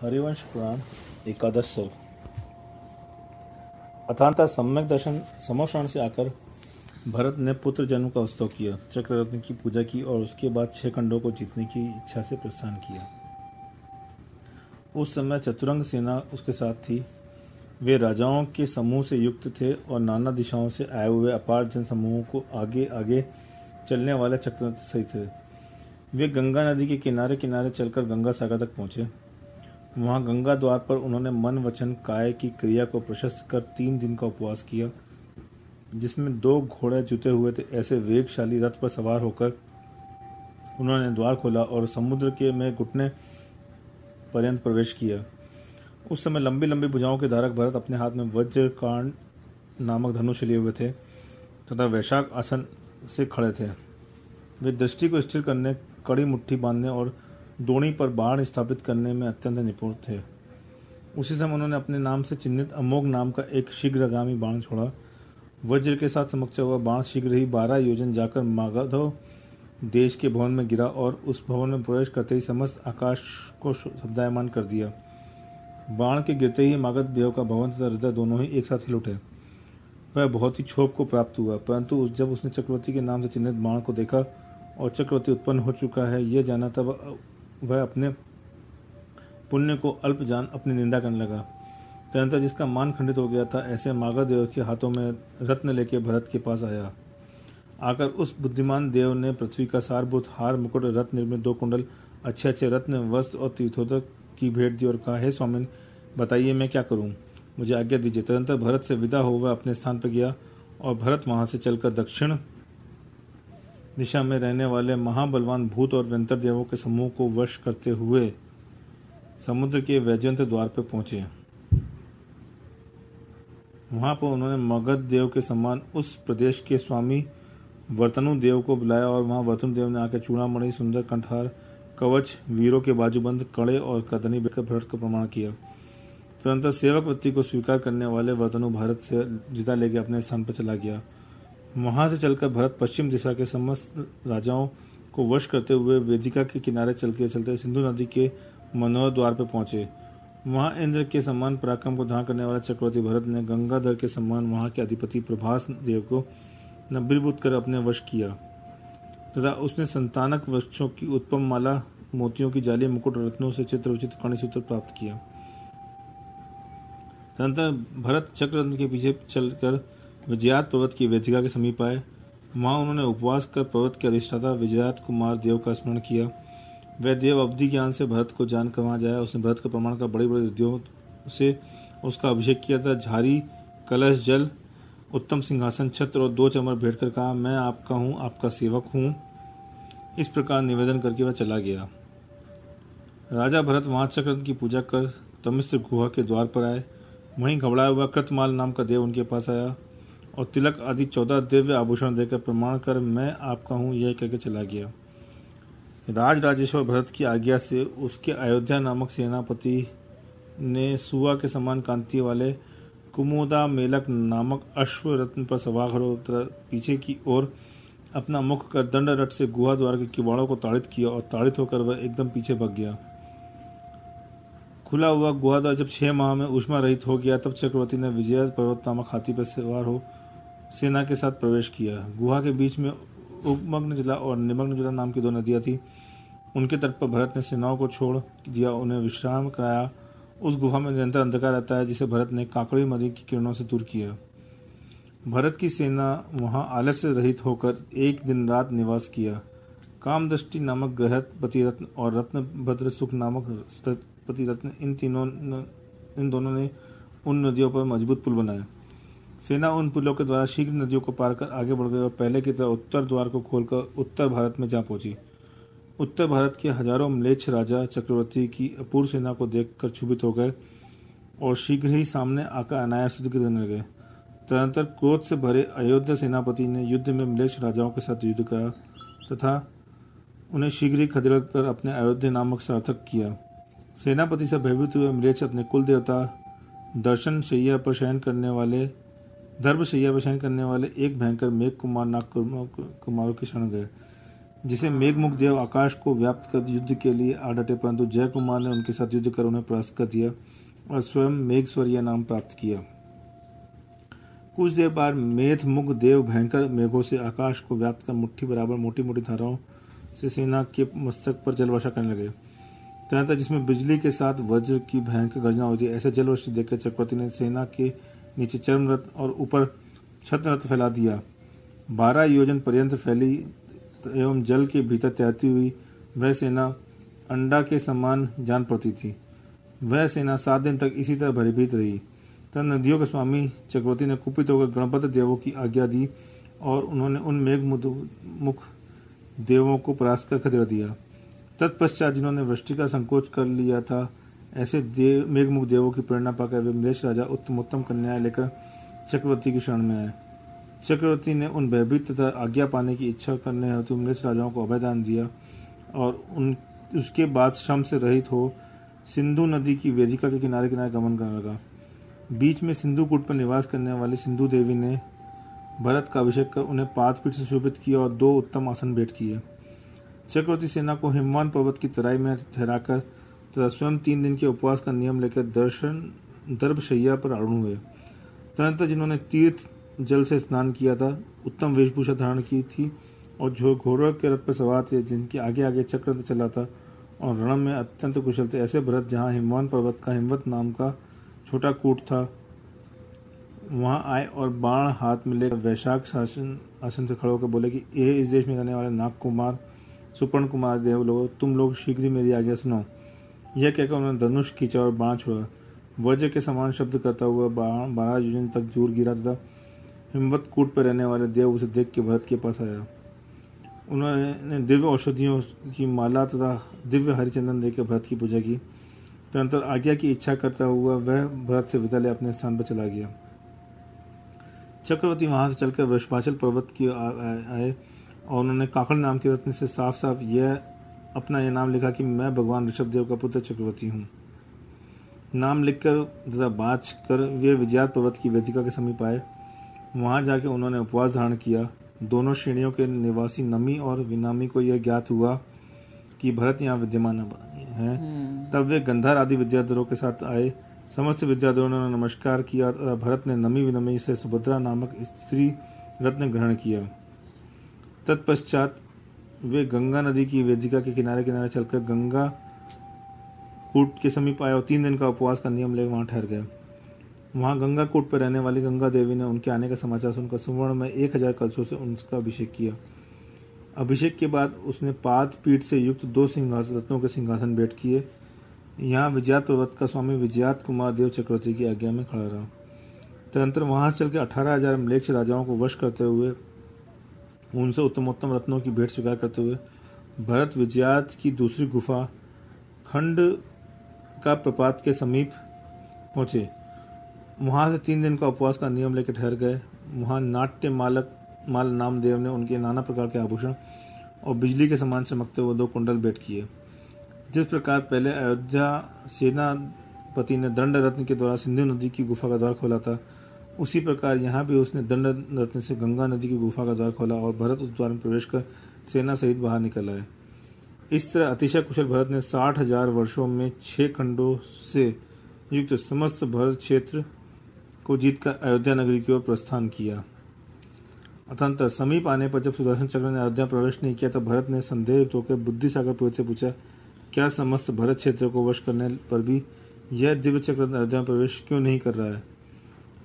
हरिवंश पुराण एकादश सर्ग। अथान्ता सम्यक दर्शन समोषण से आकर भरत ने पुत्र जन्म का उत्सव किया, चक्ररत्न की पूजा की और उसके बाद 6 खंडों को जीतने की इच्छा से प्रस्थान किया। उस समय चतुरंग सेना उसके साथ थी। वे राजाओं के समूह से युक्त थे और नाना दिशाओं से आए हुए अपार जन समूहों को आगे आगे चलने वाले चक्ररथ सहित थे। वे गंगा नदी के किनारे किनारे चलकर गंगा सागर तक पहुँचे। वहाँ गंगा द्वार पर उन्होंने मन वचन काय की क्रिया को प्रशस्त कर 3 दिन का उपवास किया, जिसमें 2 घोड़े जुते हुए थे। ऐसे वेगशाली रथ पर सवार होकर उन्होंने द्वार खोला और समुद्र के में घुटने पर्यंत प्रवेश किया। उस समय लंबी लंबी भुजाओं के धारक भरत अपने हाथ में वज्रकांड नामक धनुष लिए हुए थे तथा वैशाख आसन से खड़े थे। वे दृष्टि को स्थिर करने, कड़ी मुट्ठी बांधने और दोणी पर बाण स्थापित करने में अत्यंत निपुण थे। उसी समय उन्होंने अपने नाम से चिन्हित अमोघ नाम का एक शीघ्रगामी बाण छोड़ा। वज्र के साथ चमकता हुआ बाण शीघ्र ही 12 योजन जाकर मागध देश के भवन में गिरा और उस भवन में प्रवेश करते ही समस्त आकाश को शब्दायमान कर दिया। बाण के गिरते ही मागध देव का भवन तथा हृदय दोनों ही एक साथ हिल उठे। वह बहुत ही क्षोभ को प्राप्त हुआ, परंतु जब उसने चक्रवर्ती के नाम से चिन्हित बाण को देखा और चक्रवर्ती उत्पन्न हो चुका है यह जाना, तब वह अपने पुण्य को अल्प जान अपनी निंदा करने लगा। तदनंतर जिसका मान खंडित हो गया था, ऐसे मागध देव के हाथों में रत्न लेके भरत के पास आया। आकर उस बुद्धिमान देव ने पृथ्वी का सारभूत हार, मुकुट, रत्न निर्मित 2 कुंडल, अच्छे अच्छे रत्न, वस्त्र और तीर्थोदक की भेंट दी और कहा, हे स्वामिन, बताइए मैं क्या करूं, मुझे आज्ञा दीजिए। तदनंतर भरत से विदा हो वह अपने स्थान पर गया और भरत वहां से चलकर दक्षिण दिशा में रहने वाले महाबलवान भूत और व्यंतर देवों के समूह को वश करते हुए समुद्र के वैजयंत द्वार पर पहुंचे। वहां पर उन्होंने मगध देव के समान उस प्रदेश के स्वामी वर्तनु देव को बुलाया और वहां वर्तनु देव ने आकर चूड़ामणि, सुंदर कंठार, कवच, वीरों के बाजूबंद, कड़े और कदनी बेचकर भरत का प्रमाण किया। तुरंत सेवक वृत्ति को स्वीकार करने वाले वर्तनु भारत से विदा लेके अपने स्थान पर चला गया। वहां से चलकर भरत पश्चिम दिशा के समस्त राजाओं को वश करते हुए वेदिका के किनारे चलते सिंधु नदी के मनोहर द्वार पर पहुंचे। वहां इंद्र के समान पराक्रम को धारण करने वाले चक्रवर्ती भरत ने गंगाधर के समान वहां के अधिपति प्रभास देव को नभीभूत कर अपने वश किया तथा उसने संतानक वृक्षों की उत्पम माला, मोतियों की जाली, मुकुट, रत्नों से चित्र विचित्र कणिसूत्र प्राप्त किया। तदनंतर भरत चक्ररत्न के पीछे चलकर विजयात पर्वत की वेदिका के समीप आए। वहां उन्होंने उपवास कर पर्वत के अधिष्ठाता विजयात कुमार देव का स्मरण किया। वह देव अवधि ज्ञान से भरत को जानकर वहां जाया। उसने भरत का प्रमाण का बड़े बड़े रिद्धियों से उसका अभिषेक किया था। झारी, कलश, जल, उत्तम सिंहासन, छत्र और 2 चमर भेंट कर कहा, मैं आपका हूँ, आपका सेवक हूँ। इस प्रकार निवेदन करके वह चला गया। राजा भरत वहां चक्ररत्न की पूजा कर तमिस्र गुहा के द्वार पर आए। वहीं घबराया हुआ कृतमाल नाम का देव उनके पास आया और तिलक आदि 14 दिव्य आभूषण देकर प्रमाण कर मैं आपका हूँ यह कहकर चला गया। राजराजेश्वर भरत की आज्ञा से उसके अयोध्या नामक सेनापति ने सुआ के समान कांति वाले कुमुदा मेलक नामक अश्व रत्न पर सवार होकर पीछे की ओर अपना मुख कर दंड रट से गुहा द्वार के किवाड़ों को ताड़ित किया और ताड़ित होकर वह एकदम पीछे भाग गया। खुला हुआ गुहा द्वार जब 6 माह में ऊष्मा रहित हो गया, तब चक्रवर्ती ने विजय पर्वत नामक हाथी पर सवार हो सेना के साथ प्रवेश किया। गुहा के बीच में उपमग्न जला और निमग्न जला नाम की 2 नदियां थी। उनके तट पर भरत ने सेनाओं को छोड़ दिया, उन्हें विश्राम कराया। उस गुफा में निरंतर अंधकार रहता है, जिसे भरत ने काकड़ी मदि की किरणों से दूर किया। भरत की सेना वहां आलस्य रहित होकर 1 दिन रात निवास किया। कामदृष्टि नामक गृहत पतिरत्न और रत्नभद्र सुख नामक पतिरत्न, इन दोनों ने उन नदियों पर मजबूत पुल बनाए। सेना उन पुलों के द्वारा शीघ्र नदियों को पार कर आगे बढ़ गई और पहले की तरह उत्तर द्वार को खोलकर उत्तर भारत में जा पहुंची। उत्तर भारत के हजारों म्लेच्छ राजा चक्रवर्ती की अपूर्व सेना को देखकर क्षुभित हो गए और शीघ्र ही सामने आकर अनायास युद्ध करने लगे। तदनंतर क्रोध से भरे अयोध्या सेनापति ने युद्ध में म्लेच्छ राजाओं के साथ युद्ध करा तथा उन्हें शीघ्र ही खदेड़ कर अपने अयोध्या नामक सार्थक किया। सेनापति से भयभीत हुए म्लेच्छ अपने कुल देवता धर्म शैया पर शयन करने वाले एक भयंकर मेघ कुमार नाग कुमारों की शरण गए। जिसे मेघमुख देव आकाश को व्याप्त कर युद्ध के लिए आ डटे, परंतु जय कुमार ने उनके साथ युद्ध कर उन्हें परास्त कर दिया और स्वयं मेघस्वर यह नाम प्राप्त किया। कुछ देर बाद मेघमुख देव भयंकर मेघों से आकाश को व्याप्त कर मुट्ठी बराबर मोटी मोटी धाराओं से सेना के मस्तक पर जल वर्षा करने लगे, तथा जिसमें बिजली के साथ वज्र की भयंकर गर्जना होती है। ऐसे जल वर्षा देखकर चक्रवर्ती ने सेना के नीचे चर्मरथ और ऊपर छत्ररथ फैला दिया। 12 योजन पर्यंत फैली एवं जल के भीतर तैरती हुई वह सेना अंडा के समान जान पड़ती थी। वह सेना 7 दिन तक इसी तरह भयभीत रही। तब नदियों के स्वामी चक्रवर्ती ने कुपित होकर गणपत देवों की आज्ञा दी और उन्होंने उन मेघमुख देवों को परास्त कर खदेड़ दिया। तत्पश्चात जिन्होंने वृष्टि का संकोच कर लिया था, ऐसे मेघमुख देवों की प्रेरणा पाकर वे मलेच्छ राजा उत्तमोत्तम कन्याएं लेकर चक्रवर्ती की शरण में आए। चक्रवर्ती ने उन भयभीत तथा आज्ञा पाने की इच्छा करने हेतु मलेच्छ राजाओं को अभयदान दिया और उसके बाद श्रम से रहित हो सिंधु नदी की वेदिका के किनारे किनारे गमन करने लगा। बीच में सिंधु कूट पर निवास करने वाली सिंधु देवी ने भरत का अभिषेक कर उन्हें पादपीठ से शोभित किया और 2 उत्तम आसन भेंट किए। चक्रवर्ती सेना को हिमवान पर्वत की तराई में ठहराकर तथा स्वयं 3 दिन के उपवास का नियम लेकर दर्भशैया पर आरूढ़ हुए। तदनंतर जिन्होंने तीर्थ जल से स्नान किया था, उत्तम वेशभूषा धारण की थी और जो घोड़ों के रथ पर सवार थे, जिनके आगे आगे चक्ररथ चला था और रण में अत्यंत कुशल थे, ऐसे भरत जहाँ हिमवान पर्वत का हिमवत नाम का छोटा कूट था, वहाँ आए और बाण हाथ में लेकर वैशाख आसन से खड़े होकर बोले कि ये इस देश में रहने वाले नाग कुमार सुपर्ण कुमार देव लोग, तुम लोग शीघ्र ही मेरी आज्ञा सुनो। यह कहकर उन्होंने धनुष खींचा और बाण छोड़ा। वज्र के समान शब्द करता हुआ 12 योजन तक दूर गिरा तथा हिमवत कूट पर रहने वाले देव उसे देख के भरत के पास आया। उन्होंने दिव्य औषधियों की माला तथा दिव्य हरिचंदन देकर भरत की पूजा की। तदनंतर आज्ञा की इच्छा करता हुआ वह भरत से विदा ले अपने स्थान पर चला गया। चक्रवर्ती वहां से चलकर वृषभाचल पर्वत की आए और उन्होंने काकड़ नाम के रत्न से साफ साफ अपना यह नाम लिखा कि मैं भगवान ऋषभ देव का पुत्र चक्रवर्ती हूँ। नाम लिखकर तथा बाँच कर वे विजयात पर्वत की वेदिका के समीप आए। वहां जाके उन्होंने उपवास धारण किया। दोनों श्रेणियों के निवासी नमी और विनामी को यह ज्ञात हुआ कि भरत यहाँ विद्यमान है। तब वे गंधार आदि विद्याधरों के साथ आए। समस्त विद्याधरों ने नमस्कार किया। भरत ने नमी विनमी से सुभद्रा नामक स्त्री रत्न ग्रहण किया। तत्पश्चात वे गंगा नदी की वेदिका के किनारे किनारे चलकर गंगा कूट के समीप आए और 3 दिन का उपवास का नियम लेकर वहां ठहर गए। वहां गंगा कूट पर रहने वाली गंगा देवी ने उनके आने का समाचार सुनकर सुवर्ण में 1000 कलशों से उनका अभिषेक किया। अभिषेक के बाद उसने पाद पीठ से युक्त 2 रत्नों के सिंहासन भेंट किए। यहाँ विजयात पर्वत का स्वामी विजयात कुमार देव चक्रवर्ती की आज्ञा में खड़ा रहा। तदनंतर वहां से चलकर 18,000 म्लेच्छ राजाओं को वश करते हुए उनसे उत्तमोत्तम रत्नों की भेंट स्वीकार करते हुए भरत विजयात की दूसरी गुफा खंड का प्रपात के समीप पहुँचे। वहाँ से 3 दिन का उपवास का नियम लेकर ठहर गए। वहाँ नाट्य माल नामदेव ने उनके नाना प्रकार के आभूषण और बिजली के समान चमकते हुए 2 कुंडल भेंट किए। जिस प्रकार पहले अयोध्या सेनापति ने दंड रत्न के द्वारा सिंधु नदी की गुफा का द्वार खोला था, उसी प्रकार यहाँ भी उसने दंड रत्न से गंगा नदी की गुफा का द्वार खोला और भरत उस द्वार में प्रवेश कर सेना सहित बाहर निकल आए। इस तरह अतिशय कुशल भरत ने 60,000 वर्षों में 6 खंडों से युक्त समस्त भरत क्षेत्र को जीतकर अयोध्या नगरी की ओर प्रस्थान किया। अतंतर समीप आने पर जब सुदर्शन चक्र ने अयोध्या प्रवेश नहीं किया, तब भरत ने संदेह युक्त होकर बुद्धिसागर पुरोहित से पूछा, क्या समस्त भरत क्षेत्र को वश करने पर भी यह दिव्य चक्र अयोध्या में प्रवेश क्यों नहीं कर रहा है?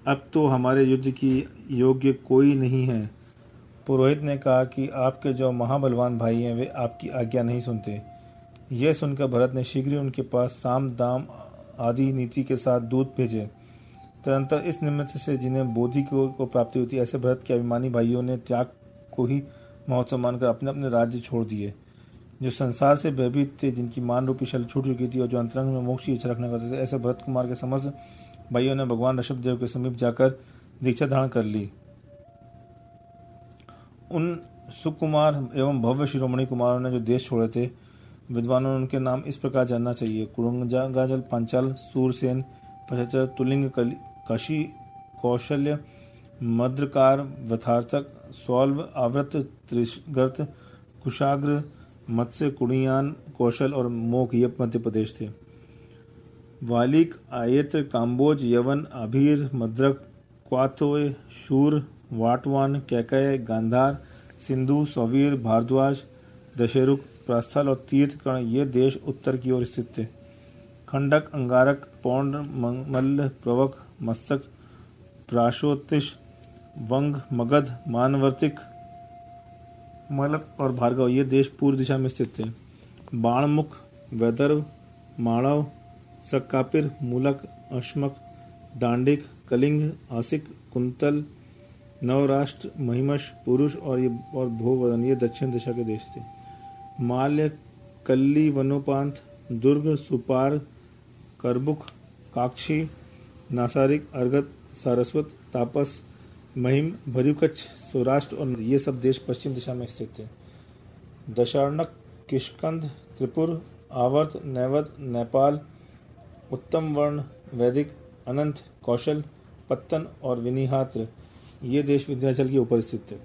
अब तो हमारे युद्ध की योग्य कोई नहीं है। पुरोहित ने कहा कि आपके जो महाबलवान भाई हैं वे आपकी आज्ञा नहीं सुनते। यह सुनकर भरत ने शीघ्र ही उनके पास साम दाम आदि नीति के साथ दूत भेजे। तदनंतर इस निमित्त से जिन्हें बोधि को प्राप्ति होती है, ऐसे भरत के अभिमानी भाइयों ने त्याग को ही महोत्सव मानकर अपने अपने राज्य छोड़ दिए। जो संसार से भयभीत थे, जिनकी मान रूपी शल छूट चुकी थी और जो अंतरंग में मोक्ष की इच्छा रखना करते थे, ऐसे भरत कुमार के समस्त भाइयों ने भगवान ऋषभ देव के समीप जाकर दीक्षा धारण कर ली। उन सुकुमार एवं भव्य शिरोमणि कुमारों ने जो देश छोड़े थे, विद्वानों ने उनके नाम इस प्रकार जानना चाहिए: कुरुंगाजल, पांचाल, सूरसेन, पचहत्तर, तुलिंग, काशी, कौशल्य, मद्रकार, वथार्थक, सौल्व, आवृत, त्रिगर्त, कुशाग्र, मत्स्य, कुड़ियान, कौशल और मोक ये मध्य प्रदेश थे। वालिक, आयत्र, काम्बोज, यवन, आभीर, मद्रक, क्वाथोय, शूर, वाटवान, कैकय, गांधार, सिंधु, सौवीर, भारद्वाज, दशेरुक, प्रस्थल और तीर्थकर्ण ये देश उत्तर की ओर स्थित थे। खंडक, अंगारक, पौंड, मल्ल, प्रवक, मस्तक, प्राशोतिश, वंग, मगध, मानवर्तिक, मलक और भार्गव ये देश पूर्व दिशा में स्थित थे। बाणमुख, वैदर्भ, माणव, सक्कापिर, मूलक, अश्मक, दांडिक, कलिंग, आसिक, कुंतल, नवराष्ट्र, महिमश, पुरुष और भोवदन ये दक्षिण दिशा के देश थे। माल्य, कल्ली, वनोपांत, दुर्ग, सुपार, करबुक, काक्षी, नासारिक, अर्गत, सारस्वत, तापस, महिम, भरिकच्छ, सौराष्ट्र और ये सब देश पश्चिम दिशा में स्थित थे। दशार्णक, किष्कंद, त्रिपुर, आवर्त, नैवत, नेपाल, उत्तम वर्ण, वैदिक, अनंत, कौशल, पत्तन और विनिहात्र ये देश विंध्याचल के ऊपर स्थित थे।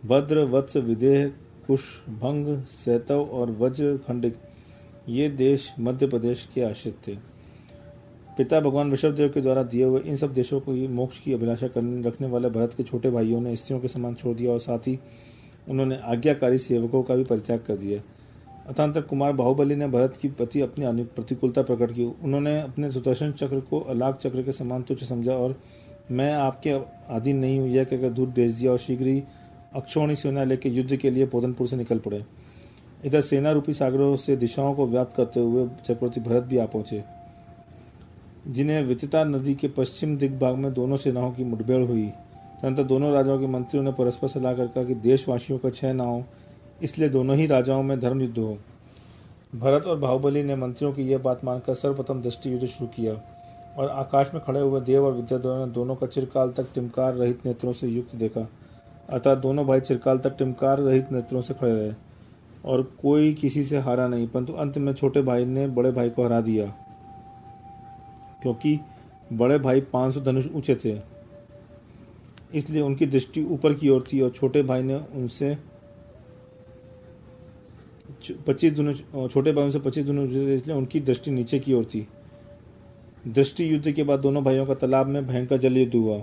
भद्र, वत्स, विदेह, कुश, भंग, सैतव और वज्र खंडिक ये देश मध्य प्रदेश के आश्रित थे। पिता भगवान ऋषभदेव के द्वारा दिए हुए इन सब देशों को मोक्ष की अभिलाषा रखने वाले भरत के छोटे भाइयों ने स्त्रियों के समान छोड़ दिया और साथ ही उन्होंने आज्ञाकारी सेवकों का भी परित्याग कर दिया। अतंतर कुमार बाहुबली ने भरत की प्रति अपनी प्रतिकूलता प्रकट की। उन्होंने अपने सुदर्शन चक्र को अलाक चक्र के समान तुच्छ समझा और मैं आपके अधीन नहीं हूँ यह कहकर दूर भेज दिया और शीघ्र ही अक्षौणी सेना लेकर युद्ध के लिए पोधनपुर से निकल पड़े। इधर सेना रूपी सागरों से दिशाओं को व्याप्त करते हुए चक्रवर्ती भरत भी आ पहुंचे, जिन्हें वितता नदी के पश्चिम दिग्भाग में दोनों सेनाओं की मुठभेड़ हुई। तदनंतर दोनों राजाओं के मंत्रियों ने परस्पर सलाह कर कहा कि देशवासियों का क्षय न हो, इसलिए दोनों ही राजाओं में धर्म युद्ध हो। भरत और बाहुबली ने मंत्रियों की यह बात मानकर सर्वप्रथम दृष्टि युद्ध शुरू किया और आकाश में खड़े हुए देव और विद्याधरों ने दोनों का चिरकाल तक टिमकार रहित नेत्रों से युक्त देखा। अतः दोनों भाई चिरकाल तक टिमकार रहित नेत्रों से खड़े रहे और कोई किसी से हारा नहीं, परंतु अंत में छोटे भाई ने बड़े भाई को हरा दिया, क्योंकि बड़े भाई 500 धनुष ऊंचे थे, इसलिए उनकी दृष्टि ऊपर की ओर थी और छोटे भाई उनसे 25 धनुष ऊंचे थे, इसलिए उनकी दृष्टि नीचे की ओर थी। दृष्टि युद्ध के बाद दोनों भाइयों का तालाब में भयंकर जल युद्ध हुआ।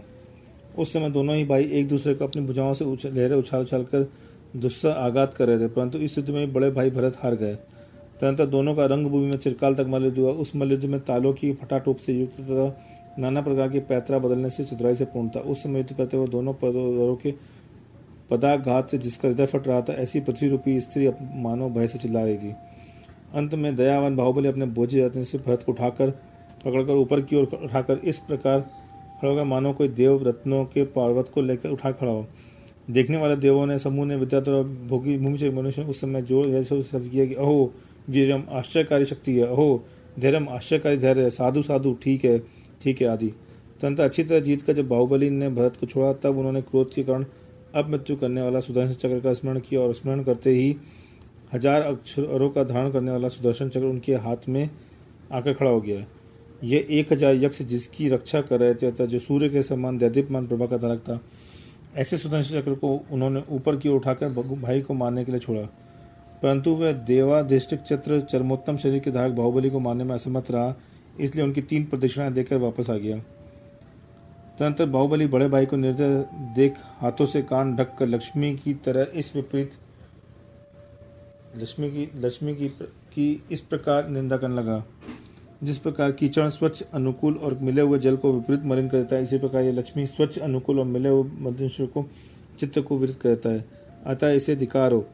उस समय दोनों ही भाई एक दूसरे को अपनी भुजाओं से लहरें उछाल उछाल कर दुस्सह आघात कर रहे थे, परंतु इस युद्ध में बड़े भाई भरत हार गए। तदनंतर दोनों का रंगभूमि में चिरकाल तक मल्लयुद्ध हुआ। उस मल्लयुद्ध में तालों की फटाटोप से युक्त तथा नाना प्रकार की पैतरा बदलने से चतुराई से पूर्ण था। उस समय युद्ध करते हुए दोनों पदों के पदाघात से जिसका हृदय फट रहा था, ऐसी पृथ्वी रूपी स्त्री मानो भय से चिल्ला रही थी। अंत में दयावान बाहुबली अपने बोझे रत्न से भरत को पकड़कर ऊपर की ओर उठाकर इस प्रकार खड़ा होगा मानो कोई देव रत्नों के पर्वत को लेकर उठा खड़ा हो। देखने वाले देवों ने समूह ने विद्याधर और भोगी भूमि मनुष्य उस समय जोर शब्द किया कि अहो वीरम आश्चर्यकारी शक्ति है, अहो धैर्यम आश्चर्यकारी धैर्य है, साधु साधु ठीक है आदि। तंत्र अच्छी तरह जीत कर जब बाहुबली ने भरत को छोड़ा, तब उन्होंने क्रोध के कारण अब मृत्यु करने वाला सुदर्शन चक्र का स्मरण किया और स्मरण करते ही 1000 अक्षरों का धारण करने वाला सुदर्शन चक्र उनके हाथ में आकर खड़ा हो गया। ये 1000 यक्ष जिसकी रक्षा कर रहे थे, जो सूर्य के समान दैदीप्यमान प्रभा का धारक था, ऐसे सुदर्शन चक्र को उन्होंने ऊपर की ओर उठाकर भाई को मारने के लिए छोड़ा, परंतु वह देवाधिष्ठित चत्र चरमोत्तम शरीर के धारक बाहुबली को मारने में असमर्थ रहा, इसलिए उनकी 3 प्रदक्षिणाएं देकर वापस आ गया। तदनंतर बाहुबली बड़े भाई को निर्दय देख हाथों से कान ढककर लक्ष्मी की इस प्रकार निंदा करने लगा। जिस प्रकार कीचड़ स्वच्छ अनुकूल और मिले हुए जल को विपरीत मलिन करता है, इसी प्रकार ये लक्ष्मी स्वच्छ अनुकूल और मिले हुए मनुष्य को चित्त को विपरीत करता है, अतः इसे धिक्कार हो।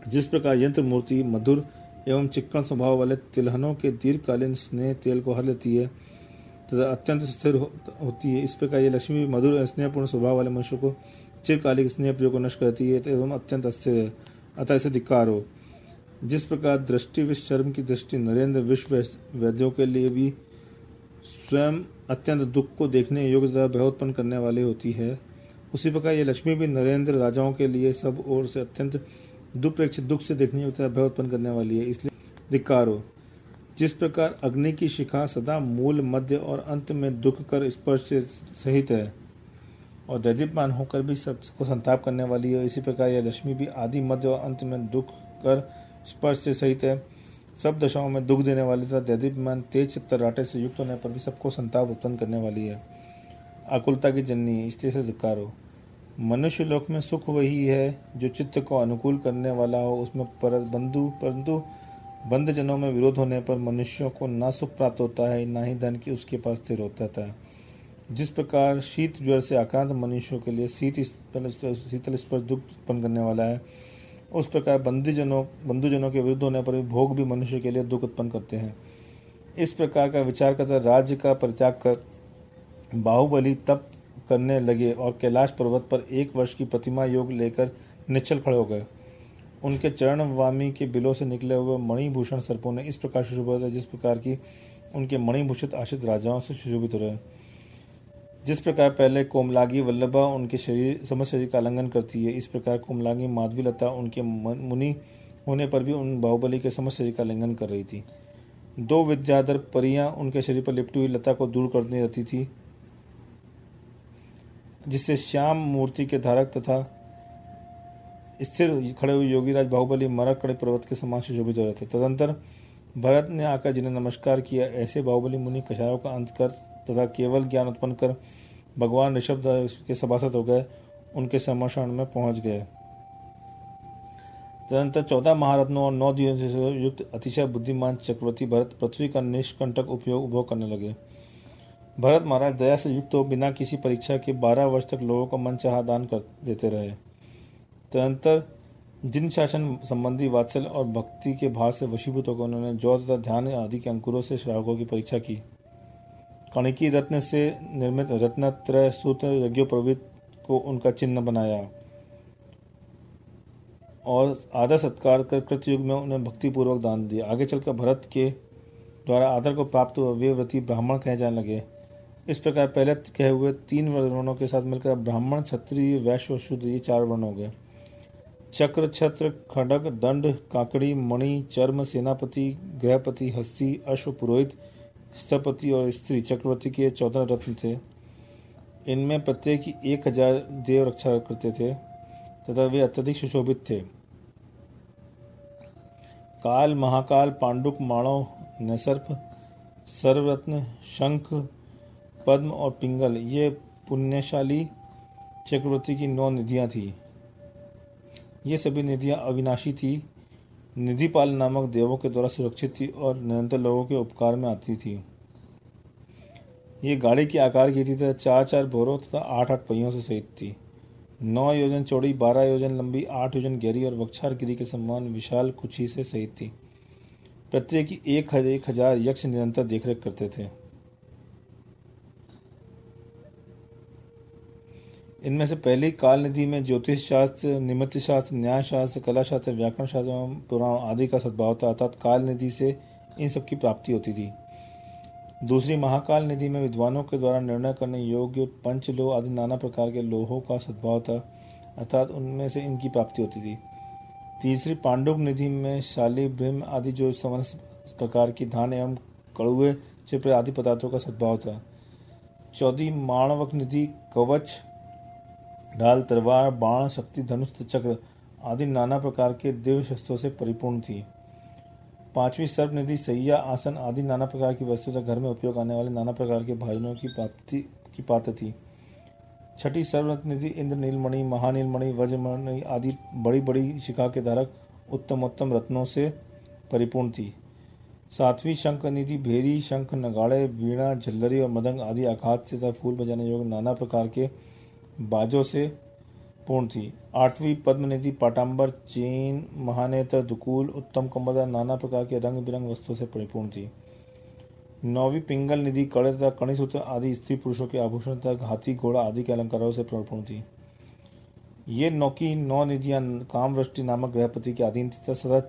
जिस प्रकार यंत्र मूर्ति मधुर एवं चिक्कण स्वभाव वाले तिलहनों के दीर्घकालीन स्नेह तेल को हर लेती है तथा अत्यंत स्थिर होती है, इस प्रकार ये लक्ष्मी मधुर स्नेहपूर्ण स्वभाव वाले मनुष्य को चिरकालिक स्नेह प्रिय को नष्ट करती है एवं अत्यंत अस्थिर है, अतः इसे धिक्कार हो। जिस प्रकार दृष्टि विश्व शर्म की दृष्टि नरेंद्र विश्व वैद्यों के लिए भी स्वयं अत्यंत दुख को देखने योग्य तथा भय उत्पन्न करने वाली होती है, उसी प्रकार ये लक्ष्मी भी नरेंद्र राजाओं के लिए सब ओर से अत्यंत दुप्रेक्षित दुख से देखने योग्य तथा भय उत्पन्न करने वाली है, इसलिए धिक्कार हो। जिस प्रकार अग्नि की शिखा सदा मूल मध्य और अंत में दुख कर स्पर्श से सहित है, और दैदीप्यमान होकर भी सबको संताप करने वाली है। इसी प्रकार यह लक्ष्मी भी आदि मध्य और अंत में दुख कर स्पर्श से सहित है, सब दशाओं में दुख देने वाली तथा दैदीप्यमान तेज चित्तराटे से युक्त होने पर भी सबको संताप उत्पन्न करने वाली है, आकुलता की जननी है, इसलिए से धिक्कारो। मनुष्य लोक में सुख वही है जो चित्त को अनुकूल करने वाला हो, उसमें परंतु बंध जनों में विरोध होने पर मनुष्यों को ना सुख प्राप्त होता है, ना ही धन की उसके पास स्थिर होता है। जिस प्रकार शीत ज्वर से आक्रांत मनुष्यों के लिए शीतल स्पर्श दुख उत्पन्न करने वाला है, उस प्रकार बंधुजनों के विरुद्ध होने पर भी भोग भी मनुष्य के लिए दुख उत्पन्न करते हैं। इस प्रकार का विचार करता राज्य का परित्याग कर बाहुबली तप करने लगे और कैलाश पर्वत पर 1 वर्ष की प्रतिमा योग लेकर निश्चल खड़े हो गए। उनके चरण वामी के बिलों से निकले हुए मणिभूषण सर्पों ने इस प्रकार सुशोभित है जिस प्रकार की उनके मणिभूषित आश्रित राजाओं से सुशोभित हो रहे। जिस प्रकार पहले कोमलागी वल्लभा उनके समस्त शरीर का आलिंगन करती है, इस प्रकार कोमलागी माधवी लता उनके मुनि होने पर भी उन बाहुबली के समस्त शरीर का आलिंगन कर रही थी। 2 विद्याधर परियां उनके शरीर पर लिपटी हुई लता को दूर करने रहती थी, जिससे श्याम मूर्ति के धारक तथा स्थिर खड़े हुए योगीराज बाहुबली मरकड़े पर्वत के समान सुशोभित हो रहे थे। तदंतर भरत ने आकर जिन्हें नमस्कार किया, ऐसे बाहुबली मुनि कषायों का अंत कर तथा केवल ज्ञान उत्पन्न कर भगवान ऋषभ के सभासद हो गए, उनके समर्षण में पहुंच गए। तदंतर 14 महारत्नों और 9 दियों से युक्त अतिशय बुद्धिमान चक्रवर्ती भरत पृथ्वी का निष्कंटक उपभोग करने लगे। भरत महाराज दया से युक्त हो बिना किसी परीक्षा के 12 वर्ष तक लोगों को मनचाहा दान कर देते रहे। तदंतर जिन शासन संबंधी वात्सल्य और भक्ति के भाव से वशीभूत होकर उन्होंने जौ तथा ध्यान आदि के अंकुरों से श्रावकों की परीक्षा की। कणिकी रत्न से निर्मित रत्नत्रय सूत्र यज्ञोपवीत को उनका चिन्ह बनाया और आदर सत्कार कर कृतयुग में उन्हें भक्तिपूर्वक दान दिया। आगे चलकर भरत के द्वारा आदर को प्राप्त हुए वे व्रती ब्राह्मण कहे जाने लगे। इस प्रकार पहले कहे हुए 3 वर्णों के साथ मिलकर ब्राह्मण, क्षत्रिय, वैश्य और शूद्र ये 4 वर्ण हो गए। चक्र, छत्र, खड्ग, दंड, काकड़ी, मणि, चर्म, सेनापति, गृहपति, हस्ती, अश्व, पुरोहित, स्थपति और स्त्री चक्रवर्ती के 14 रत्न थे। इनमें प्रत्येक की 1000 देव रक्षा करते थे तथा वे अत्यधिक सुशोभित थे। काल, महाकाल, पांडुक, माणव, नैसर्प, सर्वरत्न, शंख, पद्म और पिंगल ये पुण्यशाली चक्रवर्ती की 9 निधियां थीं। ये सभी निधियां अविनाशी थी, निधिपाल नामक देवों के द्वारा सुरक्षित थी और निरंतर लोगों के उपकार में आती थी। ये गाड़ी के आकार की थी तथा 4-4 भोरों तथा 8-8 पहियों से सहित थी। 9 योजन चौड़ी, 12 योजन लंबी, 8 योजन गहरी और वक्षार गिरी के समान विशाल कुची से सहित थी। प्रत्येक की 1000 यक्ष निरंतर देखरेख करते थे। इनमें से पहली काल निधि में ज्योतिष शास्त्र, निमित्त शास्त्र, न्याय शास्त्र, कला शास्त्र, व्याकरण शास्त्र एवं पुराण आदि का सद्भाव था, अर्थात काल निधि से इन सबकी प्राप्ति होती थी। दूसरी महाकाल निधि में विद्वानों के द्वारा निर्णय करने योग्य पंचलोह आदि नाना प्रकार के लोहों का सद्भाव था, अर्थात उनमें से इनकी प्राप्ति होती थी। तीसरी पांडुक निधि में शाली, ब्रह्म आदि जो समस्त प्रकार की धान एवं कड़ुए, चिपरे आदि पदार्थों का सद्भाव था। चौथी माणवक निधि कवच, ढाल, तलवार, बाण, शक्ति, धनुष, चक्र आदि नाना प्रकार के दिव्य शस्त्रों से परिपूर्ण थी। पांचवी सर्प निधि सैया, आसन आदि नाना प्रकार की वस्तु तथा घर में उपयोग आने वाले नाना प्रकार के भोजनों की प्राप्ति की पात्र थी। छठी सर्वरत्न निधि इंद्र नीलमणि, महानीलमणि, वज्रमणि आदि बड़ी बड़ी शिखा के धारक उत्तम रत्नों से परिपूर्ण थी। सातवीं शंख निधि भेरी, शंख, नगाड़े, वीणा, झल्लरी और मदंग आदि आघात से तथा फूल बजाने योग्य नाना प्रकार के बाजों से पूर्ण थी। आठवीं पद्मनिधि पाटांबर, चेन, महानेत्र, दुकूल, उत्तम कमल नाना प्रकार के रंग बिरंग वस्तुओं से परिपूर्ण थी। नौवीं पिंगल निधि कड़े तथा कणिसूत्र आदि स्त्री पुरुषों के आभूषण तथा हाथी घोड़ा आदि के अलंकारों से परिपूर्ण थी। ये 9 निधियां कामवृष्टि नामक गृहपति के अधीन थी तथा सदा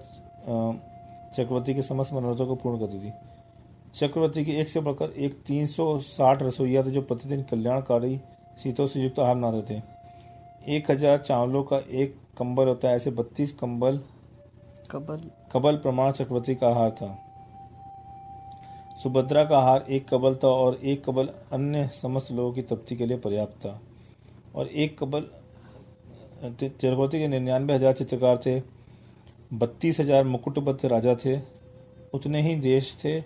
चक्रवर्ती के समस्त मनोरथों को पूर्ण करती थी। चक्रवर्ती के एक से बढ़कर एक 360 रसोइया थे जो प्रतिदिन कल्याणकारी शीतों से युक्त आहार बनाते थे। 1000 चावलों का एक कंबल होता है, ऐसे 32 कबल प्रमाण चक्रवर्ती का आहार था। सुभद्रा का आहार 1 कबल था और 1 कबल अन्य समस्त लोगों की तृप्ति के लिए पर्याप्त था। और एक कबल चक्रवर्ती के 99,000 चित्रकार थे, 32,000 मुकुटबद्ध राजा थे, उतने ही देश थे।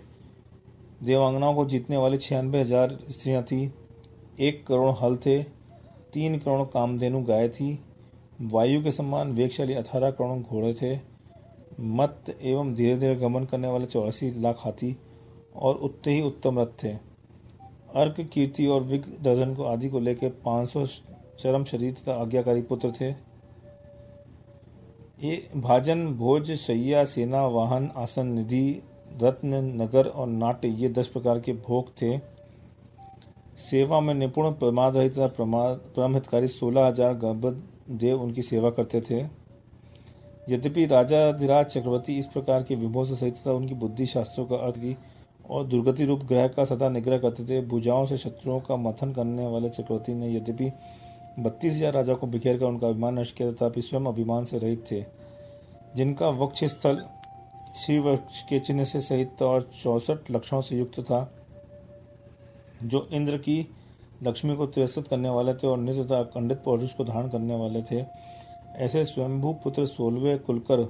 देवांगनाओं को जीतने वाली 96,000 स्त्रियां थी, 1 करोड़ हल थे, 3 करोड़ कामधेनु गाय थी, वायु के समान वेगशाली 18 करोड़ घोड़े थे, मत एवं धीरे धीरे गमन करने वाले 84 लाख हाथी और उतने ही उत्तम रथ थे। अर्क, कीर्ति और विगदर्शन को आदि को लेकर 500 चरम शरीर तथा आज्ञाकारी पुत्र थे। ये भाजन, भोज, शैया, सेना, वाहन, आसन, निधि, रत्न, नगर और नाट्य, ये 10 प्रकार के भोग थे। सेवा में निपुण, प्रमाद रहित तथा परम हितकारी 16,000 गर्भद देव उनकी सेवा करते थे। यद्यपि राजाधिराज चक्रवर्ती इस प्रकार के विभव से सहित तथा उनकी बुद्धि शास्त्रों का अर्थ की और दुर्गति रूप ग्रह का सदा निग्रह करते थे, भुजाओं से शत्रुओं का मथन करने वाले चक्रवर्ती ने यद्यपि 32,000 राजाओं को बिखेर कर उनका अभिमान नष्ट किया, तथापि स्वयं अभिमान से रहित थे। जिनका वक्ष स्थल श्री वृक्ष के चिन्ह से सहित और 64 लक्षणों से युक्त था, जो इंद्र की लक्ष्मी को तिरस्कृत करने वाले थे और नित्य तथा अखंडित पौरुष को धारण करने वाले थे, ऐसे स्वयंभू पुत्र 16वें कुलकर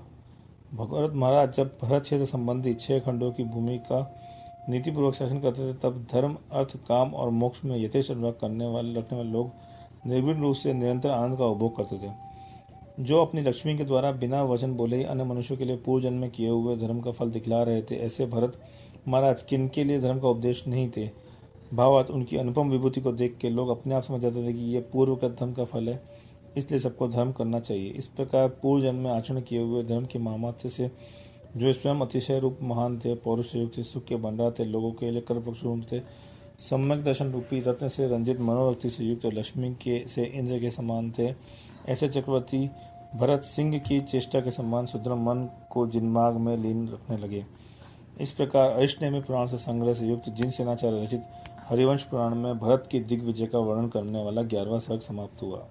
भरत महाराज जब भरत क्षेत्र संबंधी 6 खंडों की भूमि का नीतिपूर्वक शासन करते थे, तब धर्म, अर्थ, काम और मोक्ष में यथेष्ट अनुराग रखने वाले लोग निर्विघ्न रूप से निरंतर आनंद का उपभोग करते थे। जो अपनी लक्ष्मी के द्वारा बिना वचन बोले ही अन्य मनुष्यों के लिए पूर्व जन्म में किए हुए धर्म का फल दिखला रहे थे, ऐसे भरत महाराज किनके लिए धर्म का उपदेश नहीं थे। भावार्थ, उनकी अनुपम विभूति को देख के लोग अपने आप समझ जाते थे कि ये पूर्व का धर्म का फल है, इसलिए सबको धर्म करना चाहिए। इस प्रकार पूर्व जन्म में आचरण किए हुए धर्म के महामात्य से जो स्वयं अतिशय रूप महान थे, पौरुष युक्त थे, सुख के भंडार थे, लोगों के लिए कर्पक्ष थे, सम्यक दर्शन रूपी रत्न से रंजित मनोरक्ति से युक्त लक्ष्मी के से इंद्र के समान थे, ऐसे चक्रवर्ती भरत सिंह की चेष्टा के समान सुदृढ़ मन को जिनमार्ग में लीन रखने लगे। इस प्रकार अरिष्टनेमी पुराण से संग्रह से युक्त जिन सेनाचार्य रचित हरिवंश पुराण में भरत की दिग्विजय का वर्णन करने वाला 11वां सर्ग समाप्त हुआ।